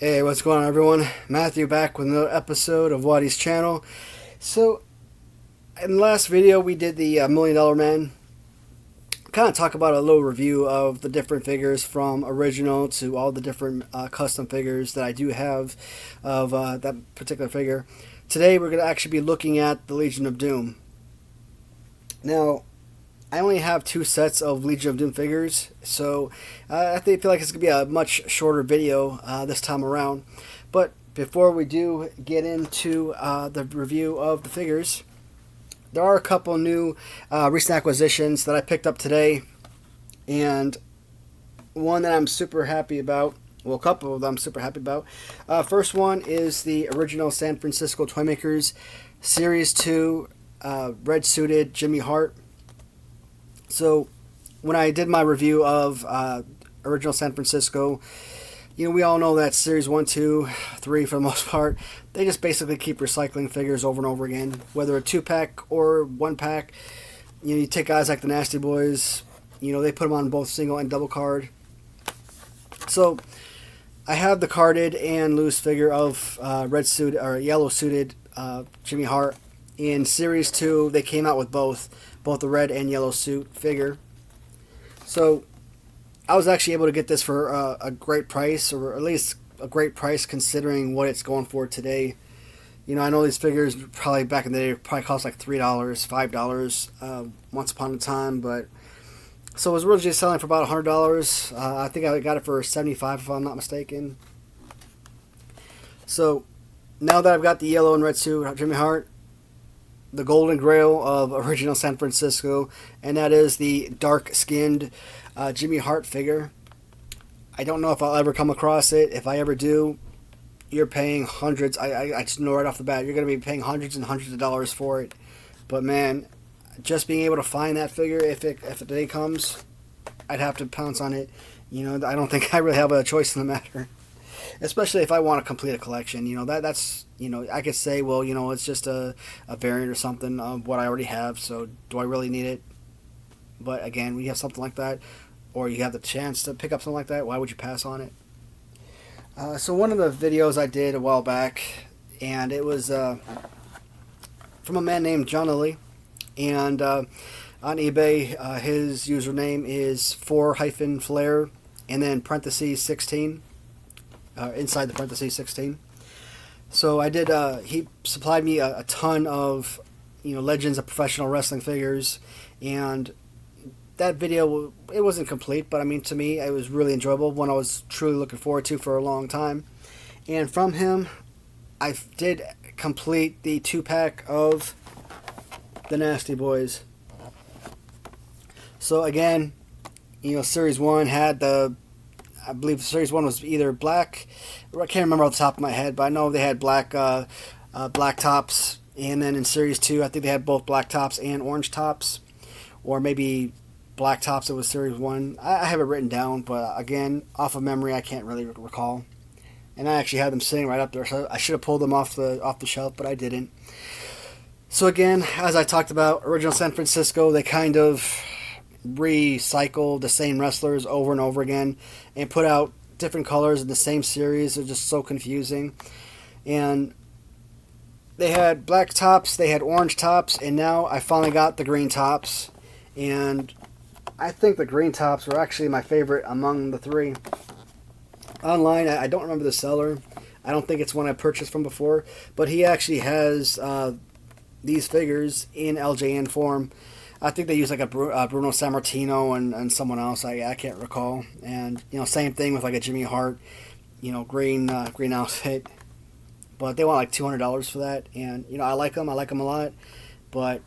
Hey, what's going on, everyone? Matthew back with another episode of Watty's channel. So, in the last video, we did the $1 Million Man. Kind of talk about a little review of the different figures from original to all the different custom figures that I do have of that particular figure. Today, we're going to actually be looking at the Legion of Doom. Now, I only have 2 sets of Legion of Doom figures, so I feel like it's going to be a much shorter video this time around. But before we do get into the review of the figures, there are a couple new recent acquisitions that I picked up today, and one that I'm super happy about. Well, a couple of them I'm super happy about. First one is the original San Francisco Toymakers Series 2 red suited Jimmy Hart. So, when I did my review of original San Francisco, we all know that Series 1, 2, 3, for the most part, they just basically keep recycling figures over and over again. Whether a 2-pack or 1-pack, you take guys like the Nasty Boys, they put them on both single and double card. So, I have the carded and loose figure of red suited or yellow suited Jimmy Hart. In Series 2, they came out with both the red and yellow suit figure. So I was actually able to get this for a great price, or at least a great price considering what it's going for today. I know these figures probably back in the day probably cost like $3, $5 once upon a time, but so it was originally selling for about $100. I think I got it for $75 if I'm not mistaken. So now that I've got the yellow and red suit Jimmy Hart, the golden grail of original San Francisco, and that is the dark-skinned Jimmy Hart figure. I don't know if I'll ever come across it. If I ever do, you're paying hundreds. I just know right off the bat, you're going to be paying hundreds and hundreds of dollars for it. But man, just being able to find that figure, if the day comes, I'd have to pounce on it. I don't think I really have a choice in the matter. Especially if I want to complete a collection, that's I could say, well, it's just a variant or something of what I already have, so do I really need it? But again, when you have something like that, or you have the chance to pick up something like that, why would you pass on it? So one of the videos I did a while back, and it was from a man named John Lilly, and on eBay, his username is 4-flare, and then parentheses 16. Inside the parentheses 16. So I did, he supplied me a ton of, legends of professional wrestling figures, and that video, it wasn't complete, but I mean, to me, it was really enjoyable, one I was truly looking forward to for a long time. And from him, I did complete the 2-pack of the Nasty Boys. So again, Series 1 had I believe Series 1 was either black, I can't remember off the top of my head, but I know they had black tops, and then in Series 2, I think they had both black tops and orange tops, or maybe black tops, it was Series 1. I have it written down, but again, off of memory, I can't really recall. And I actually had them sitting right up there, so I should have pulled them off the shelf, but I didn't. So again, as I talked about, original San Francisco, they kind of recycle the same wrestlers over and over again and put out different colors in the same series. They're just so confusing. And they had black tops, they had orange tops, and now I finally got the green tops. And I think the green tops were actually my favorite among the 3. Online, I don't remember the seller. I don't think it's one I purchased from before, but he actually has these figures in LJN form. I think they use like a Bruno Sammartino and someone else. I can't recall. And same thing with like a Jimmy Hart, green outfit. But they want like $200 for that. And I like them. I like them a lot. But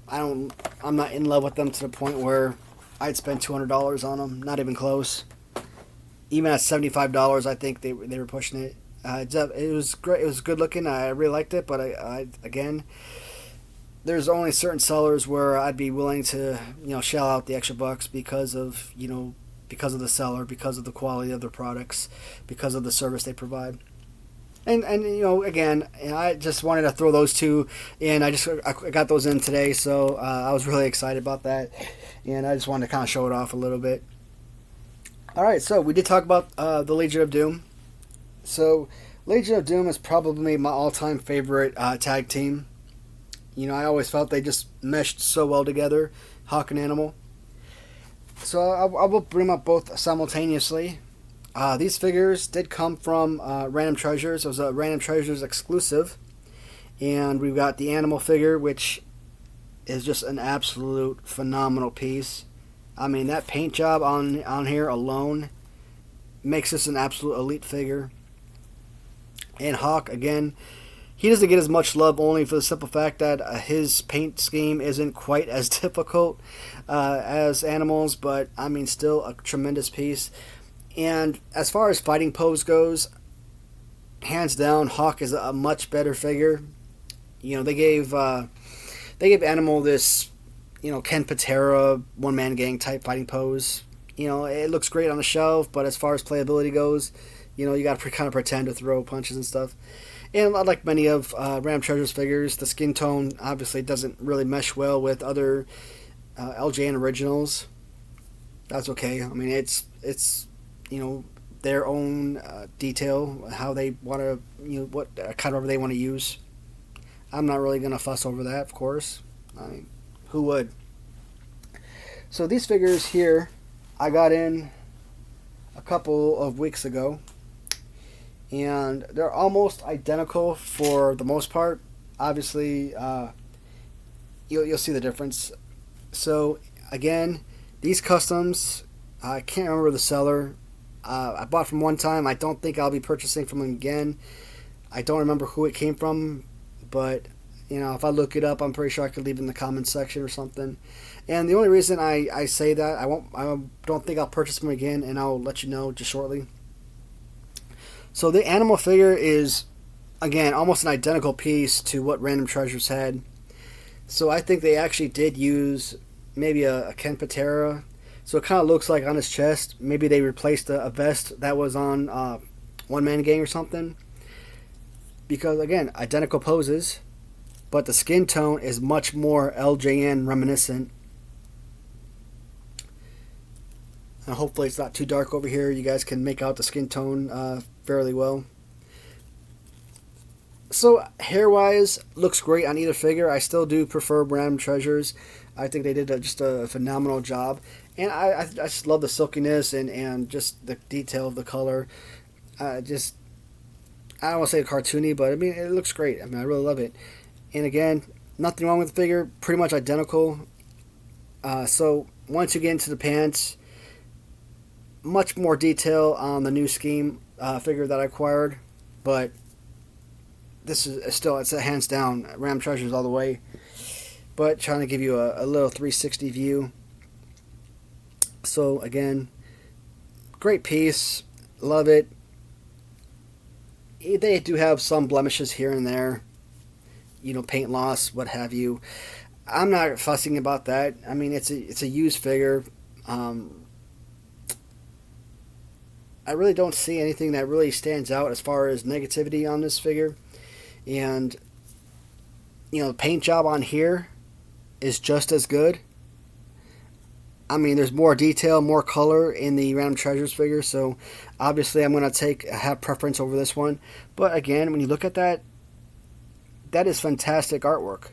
I'm not in love with them to the point where I'd spend $200 on them. Not even close. Even at $75, I think they were pushing it. It was great. It was good looking. I really liked it. But again, there's only certain sellers where I'd be willing to, shell out the extra bucks because of the seller, because of the quality of their products, because of the service they provide. And again, I just wanted to throw those 2 in. I got those in today, so I was really excited about that, and I just wanted to kind of show it off a little bit. All right, so we did talk about the Legion of Doom. So, Legion of Doom is probably my all-time favorite tag team. I always felt they just meshed so well together, Hawk and Animal. So I will bring up both simultaneously. These figures did come from Random Treasures. It was a Random Treasures exclusive. And we've got the Animal figure, which is just an absolute phenomenal piece. I mean, that paint job on here alone makes this an absolute elite figure. And Hawk, again, he doesn't get as much love only for the simple fact that his paint scheme isn't quite as difficult as Animals, but I mean, still a tremendous piece. And as far as fighting pose goes, hands down, Hawk is a much better figure. They gave Animal this, Ken Patera one-man gang type fighting pose. It looks great on the shelf, but as far as playability goes, you got to kind of pretend to throw punches and stuff. And like many of Ram Treasure's figures, the skin tone obviously doesn't really mesh well with other LJN originals. That's okay. I mean, it's their own detail, how they want to, what cover they want to use. I'm not really going to fuss over that, of course. I mean, who would? So these figures here, I got in a couple of weeks ago. And they're almost identical for the most part. Obviously, you'll see the difference. So, again, these customs, I can't remember the seller. I bought from one time. I don't think I'll be purchasing from them again. I don't remember who it came from, but if I look it up, I'm pretty sure I could leave it in the comments section or something. And the only reason I say that, I don't think I'll purchase them again, and I'll let you know just shortly. So the Animal figure is, again, almost an identical piece to what Random Treasures had. So I think they actually did use maybe a Ken Patera. So it kind of looks like on his chest, maybe they replaced a vest that was on One Man Gang or something. Because, again, identical poses, but the skin tone is much more LJN reminiscent. And hopefully it's not too dark over here. You guys can make out the skin tone fairly well. So hair-wise, looks great on either figure. I still do prefer Random Treasures. I think they did just a phenomenal job. And I just love the silkiness and just the detail of the color. I don't want to say cartoony, but I mean, it looks great. I mean, I really love it. And again, nothing wrong with the figure. Pretty much identical. So once you get into the pants, much more detail on the new scheme figure that I acquired, but this is still, it's a hands down Ram Treasures all the way. But trying to give you a little 360 view. So again, great piece, love it. They do have some blemishes here and there, paint loss, what have you. I'm not fussing about that. I mean, it's a used figure. I really don't see anything that really stands out as far as negativity on this figure. And, the paint job on here is just as good. I mean, there's more detail, more color in the Random Treasures figure, so obviously I'm going to have preference over this one. But again, when you look at that, that is fantastic artwork.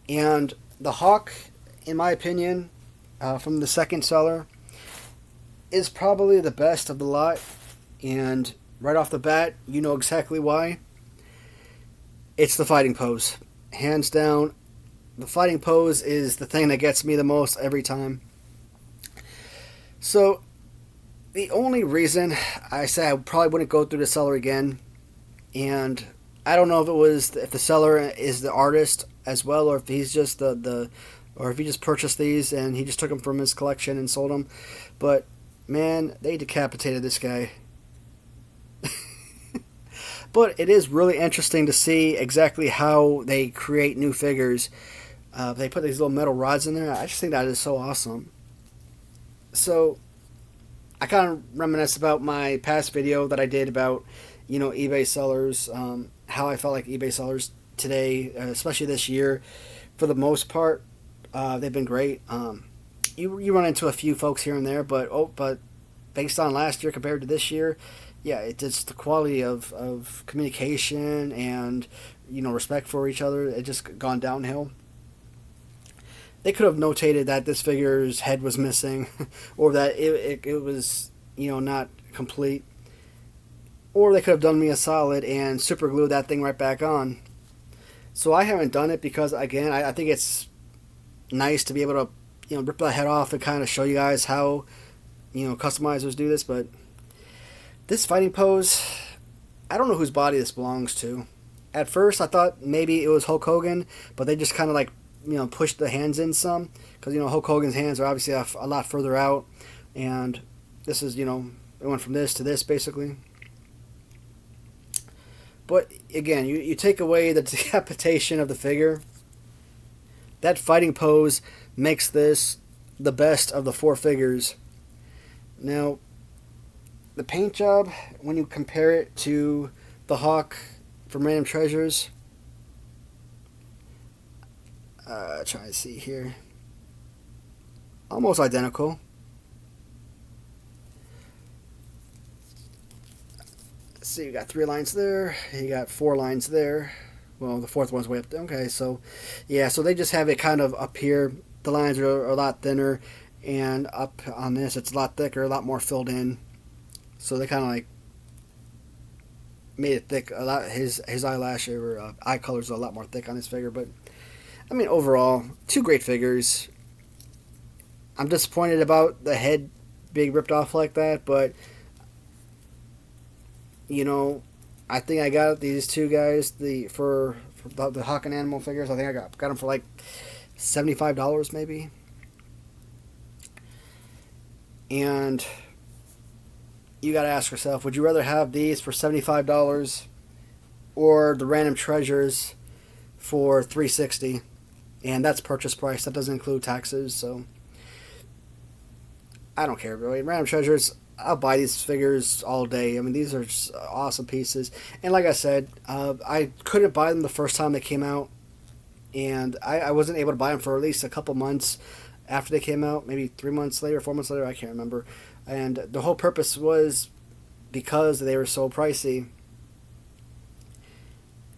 And the Hawk, in my opinion, from the second seller, is probably the best of the lot, and right off the bat, you know exactly why. It's the fighting pose. Hands down, the fighting pose is the thing that gets me the most every time. So, the only reason I say I probably wouldn't go through the seller again, and I don't know if the seller is the artist as well, or if he's just or if he just purchased these and he just took them from his collection and sold them, but man, they decapitated this guy. But it is really interesting to see exactly how they create new figures. They put these little metal rods in there. I just think that is so awesome. So, I kind of reminisce about my past video that I did about, eBay sellers, how I felt like eBay sellers today, especially this year, for the most part, they've been great. You run into a few folks here and there, but based on last year compared to this year, yeah, it's just the quality of communication and respect for each other. It just gone downhill. They could have notated that this figure's head was missing, or that it was not complete, or they could have done me a solid and super glued that thing right back on. So I haven't done it because, again, I think it's nice to be able to rip the head off and kind of show you guys how customizers do this. But this fighting pose, I don't know whose body this belongs to. At first I thought maybe it was Hulk Hogan, but they just kind of like pushed the hands in some, because Hulk Hogan's hands are obviously a lot further out, and this is it went from this to this basically. But again, you take away the decapitation of the figure, that fighting pose makes this the best of the 4 figures. Now, the paint job, when you compare it to the Hawk from Random Treasures, trying to see here, almost identical. Let's see, you got 3 lines there, you got 4 lines there. Well, the 4th one's way up there. Okay, so yeah, so they just have it kind of up here. The lines are a lot thinner, and up on this it's a lot thicker, a lot more filled in. So they kind of like made it thick a lot. His eyelash or eye colors are a lot more thick on this figure. But I mean, overall, 2 great figures. I'm disappointed about the head being ripped off like that, but I think I got these 2 guys for the Hawk and Animal figures. I think I got them for like $75 maybe. And you got to ask yourself, would you rather have these for $75 or the Random Treasures for $360? And that's purchase price. That doesn't include taxes, so I don't care really. Random Treasures, I'll buy these figures all day. I mean, these are just awesome pieces. And like I said, I couldn't buy them the first time they came out, and I wasn't able to buy them for at least a couple months after they came out, maybe 3 months later, 4 months later, I can't remember. And the whole purpose was because they were so pricey.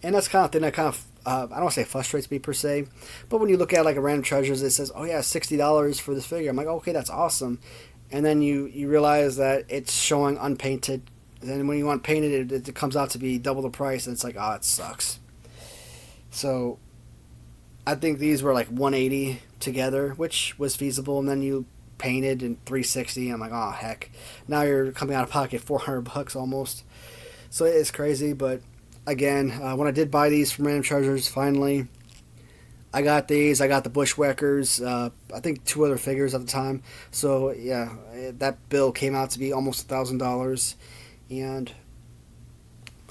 And that's kind of thing that kind of, I don't want to say frustrates me per se, but when you look at like a Random Treasures, it says, oh yeah, $60 for this figure. I'm like, okay, that's awesome. And then you realize that it's showing unpainted. And then when you want painted, it comes out to be double the price, and it's like, oh, it sucks. So I think these were like $180 together, which was feasible, and then you painted in $360. I'm like, oh heck, now you're coming out of pocket $400 almost. So it's crazy. But again, when I did buy these from Random Treasures, finally I got these. I got the Bushwhackers, I think 2 other figures at the time. So yeah, that bill came out to be almost $1,000, and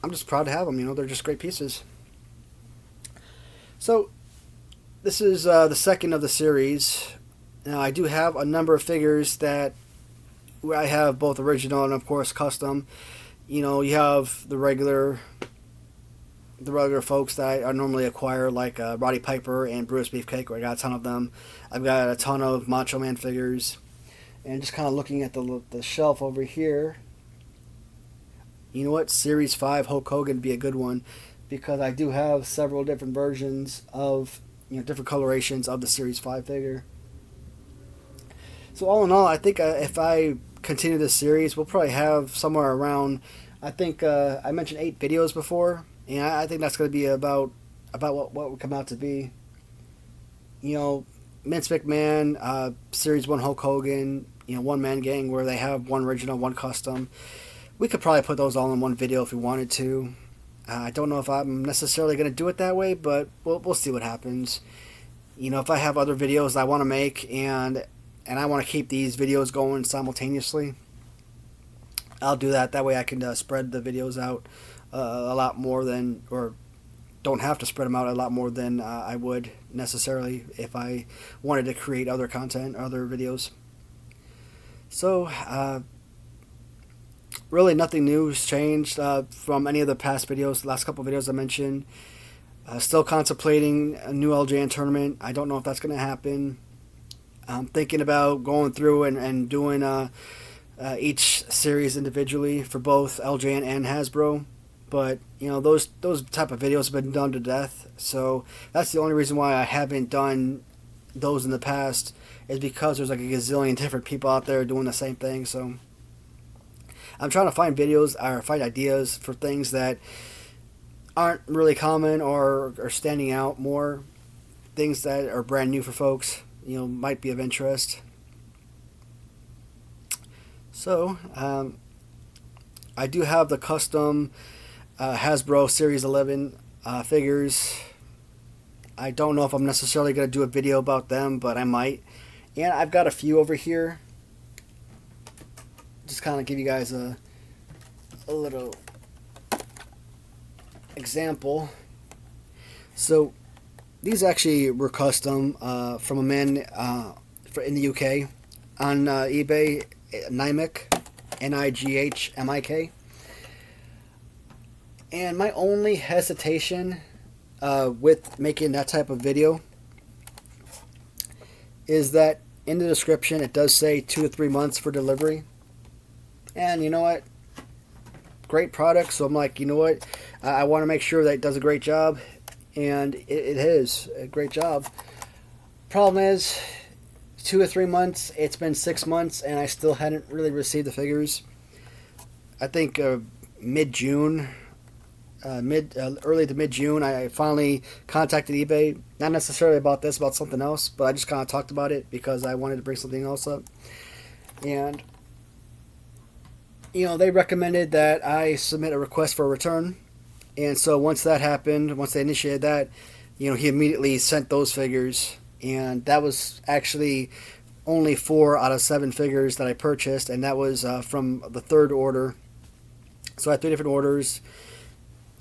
I'm just proud to have them. They're just great pieces. So this is the second of the series. Now, I do have a number of figures that I have both original and, of course, custom. You have the regular folks that I normally acquire, like Roddy Piper and Bruce Beefcake, where I got a ton of them. I've got a ton of Macho Man figures. And just kind of looking at the shelf over here, you know what? Series 5 Hulk Hogan would be a good one, because I do have several different versions of, different colorations of the Series 5 figure. So all in all, I think if I continue this series, we'll probably have somewhere around, I think I mentioned 8 videos before, and I think that's going to be about what would come out to be. Vince McMahon, Series 1 Hulk Hogan, One Man Gang, where they have one original, one custom. We could probably put those all in one video if we wanted to. I don't know if I'm necessarily going to do it that way, but we'll see what happens. If I have other videos I want to make, and I want to keep these videos going simultaneously, I'll do that. That way I can spread the videos out a lot more than, or don't have to spread them out a lot more than I would necessarily if I wanted to create other content, other videos. So, really nothing new has changed from any of the past videos, the last couple of videos I mentioned. Still contemplating a new LJN tournament. I don't know if that's going to happen. I'm thinking about going through and doing each series individually for both LJN and Hasbro. But you know, those type of videos have been done to death, so that's the only reason why I haven't done those in the past, is because there's like a gazillion different people out there doing the same thing. So I'm trying to find videos or find ideas for things that aren't really common or are standing out more, things that are brand new for folks, you know, might be of interest. So I do have the custom Hasbro Series 11 figures. I don't know if I'm necessarily going to do a video about them, but I might. And I've got a few over here. Just kind of give you guys a little example. So these actually were custom from a man in the UK on eBay, Nigmik, Nighmik. And my only hesitation with making that type of video is that in the description it does say 2 to 3 months for delivery. And you know what? Great product, so I'm like, you know what? I want to make sure that it does a great job, and it is a great job. Problem is, 2 or 3 months, it's been 6 months, and I still hadn't really received the figures. I think mid-June, early to mid-June, I finally contacted eBay. Not necessarily about this, about something else, but I just kind of talked about it because I wanted to bring something else up. And you know, they recommended that I submit a request for a return. And so once that happened, once they initiated that, you know, he immediately sent those figures. And that was actually only 4 out of 7 figures that I purchased, and that was from the 3rd order. So I had 3 different orders.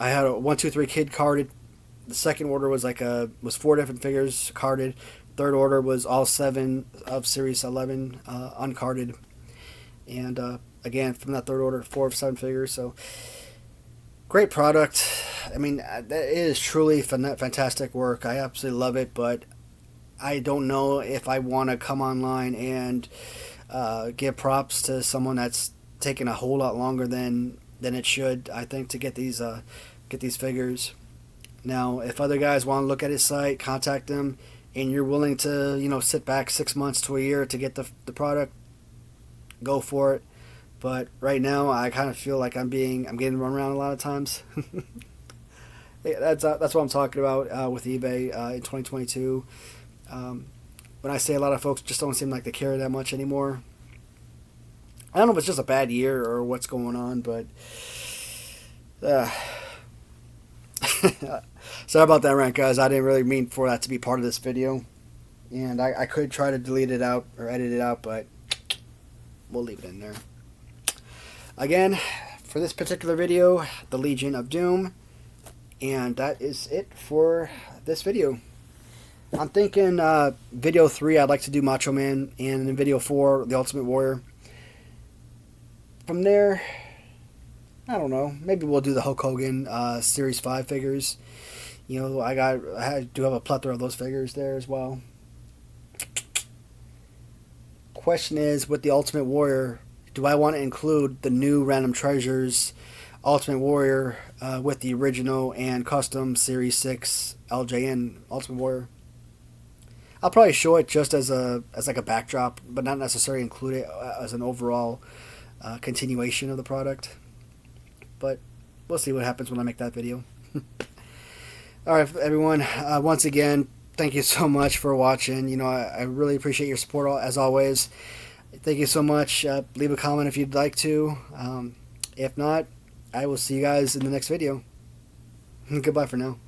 I had a 1, 2, 3 kid carded. The 2nd order was was 4 different figures carded. 3rd order was all 7 of Series 11 uncarded. And again, from that 3rd order, 4 of 7 figures. So great product. I mean, that is truly fantastic work. I absolutely love it, but I don't know if I want to come online and give props to someone that's taken a whole lot longer than it should, I think, to get these figures. Now, if other guys want to look at his site, contact him, and you're willing to, you know, sit back 6 months to a year to get the product, go for it. But right now, I kind of feel like I'm getting run around a lot of times. That's what I'm talking about with eBay in 2022. When I say a lot of folks just don't seem like they care that much anymore. I don't know if it's just a bad year or what's going on, but sorry about that rant, guys. I didn't really mean for that to be part of this video, and I could try to delete it out or edit it out, but we'll leave it in there. Again, for this particular video, the Legion of Doom, and that is it for this video. I'm thinking video 3, I'd like to do Macho Man, and in video 4, the Ultimate Warrior. From there, I don't know, maybe we'll do the Hulk Hogan Series 5 figures. You know, I do have a plethora of those figures there as well. Question is, with the Ultimate Warrior, do I want to include the new Random Treasures Ultimate Warrior with the original and custom Series 6 LJN Ultimate Warrior? I'll probably show it just as like a backdrop, but not necessarily include it as an overall continuation of the product. But we'll see what happens when I make that video. Alright, everyone. Once again, thank you so much for watching. You know, I really appreciate your support as always. Thank you so much. Leave a comment if you'd like to. If not, I will see you guys in the next video. Goodbye for now.